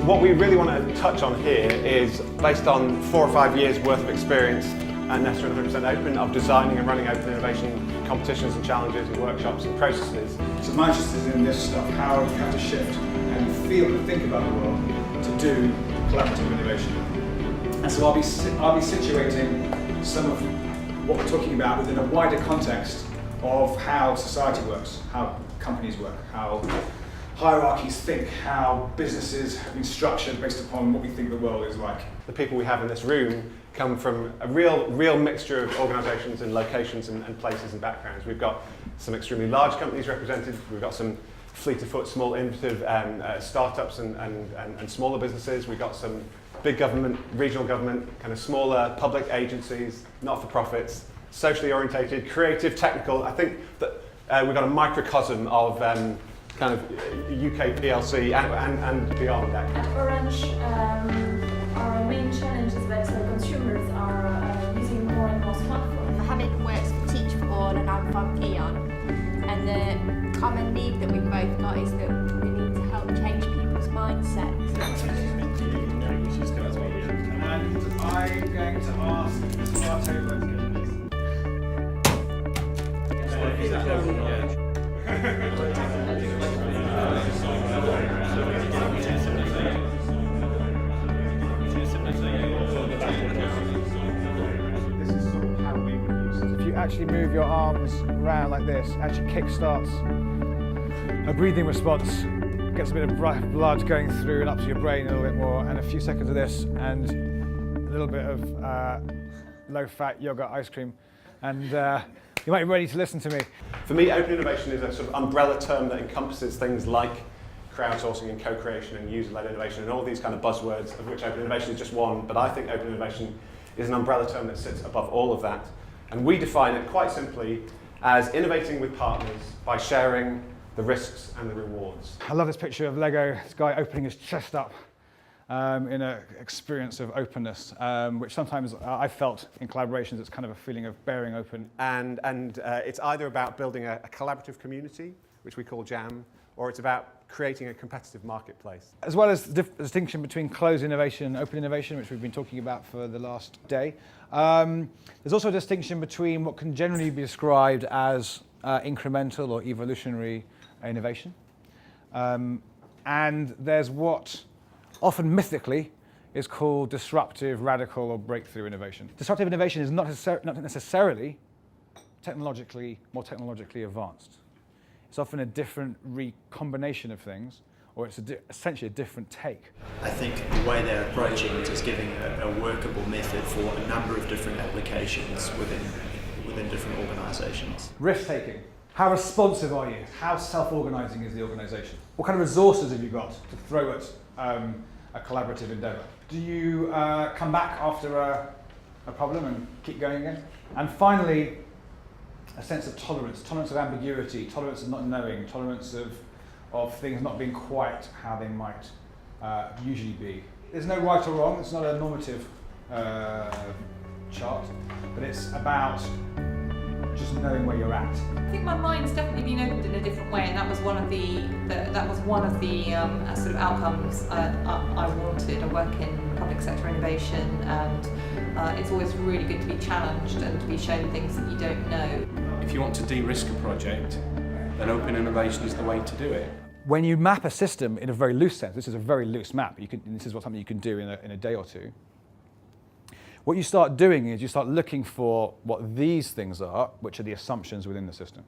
What we really want to touch on here is based on 4 or 5 years worth of experience at Nesta and 100% Open of designing and running open innovation competitions and challenges and workshops and processes. So my interest is in this stuff, how you have to shift and feel and think about the world to do collaborative innovation. And so I'll be situating some of what we're talking about within a wider context of how society works, how companies work, how hierarchies think, how businesses have been structured based upon what we think the world is like. The people we have in this room come from a real mixture of organisations and locations and places and backgrounds. We've got some extremely large companies represented, we've got some fleet of foot, small innovative startups and smaller businesses. We've got some big government, regional government, kind of smaller public agencies, not-for-profits, socially orientated, creative, technical. I think that we've got a microcosm of kind of UK PLC and beyond that. At Orange, our main challenge is that consumers are using more and more smartphones. Mohammed works for Teach for All and I'm from EON. And the common need that we've both got is that we need to help change people's mindsets. And I'm going to ask Mr. Bartow. If you actually move your arms around like this, actually kick-starts a breathing response, gets a bit of blood going through and up to your brain a little bit more, and a few seconds of this, and a little bit of low-fat yogurt ice cream, and you might be ready to listen to me. For me, open innovation is a sort of umbrella term that encompasses things like crowdsourcing and co-creation and user-led innovation and all these kind of buzzwords, of which open innovation is just one, but I think open innovation is an umbrella term that sits above all of that. And we define it quite simply as innovating with partners by sharing the risks and the rewards. I love this picture of Lego, this guy opening his chest up in an experience of openness, which sometimes I felt in collaborations, it's kind of a feeling of bearing open. And it's either about building a collaborative community, which we call JAM, or it's about creating a competitive marketplace. As well as the distinction between closed innovation and open innovation, which we've been talking about for the last day, there's also a distinction between what can generally be described as incremental or evolutionary innovation, and there's what often mythically is called disruptive, radical, or breakthrough innovation. Disruptive innovation is not necessarily more technologically advanced. It's often a different recombination of things, or it's essentially a different take. I think the way they're approaching it is giving a workable method for a number of different applications within different organisations. Risk-taking. How responsive are you? How self-organising is the organisation? What kind of resources have you got to throw at a collaborative endeavour? Do you come back after a problem and keep going again? And finally, a sense of tolerance of ambiguity, tolerance of not knowing, tolerance of things not being quite how they might usually be. There's no right or wrong, it's not a normative chart, but it's about just knowing where you're at. I think my mind's definitely been opened in a different way, and that was one of the sort of outcomes I wanted. I work in public sector innovation, and it's always really good to be challenged and to be shown things that you don't know. If you want to de-risk a project, then open innovation is the way to do it. When you map a system in a very loose sense, this is a very loose map. This is something you can do in a day or two. What you start doing is you start looking for what these things are, which are the assumptions within the system.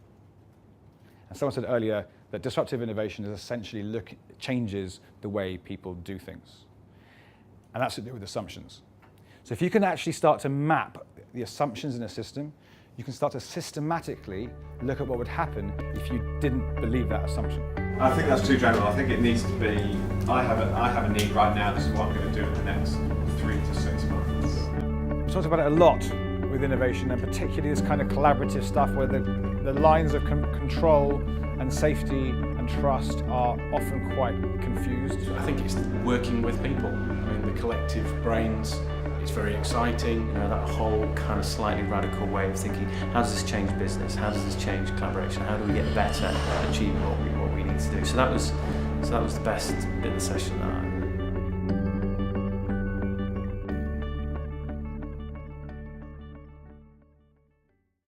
And someone said earlier that disruptive innovation is essentially changes the way people do things. And that's to do with assumptions. So if you can actually start to map the assumptions in a system, you can start to systematically look at what would happen if you didn't believe that assumption. I think that's too general. I think it needs to be, I have a need right now, this is what I'm going to do in the next 3 to 6 months. We talked about it a lot with innovation, and particularly this kind of collaborative stuff where the lines of control and safety and trust are often quite confused. I think it's working with people. I mean, the collective brains, it's very exciting, that whole kind of slightly radical way of thinking. How does this change business? How does this change collaboration? How do we get better at achieving what we need to do? So that was the best bit of the session that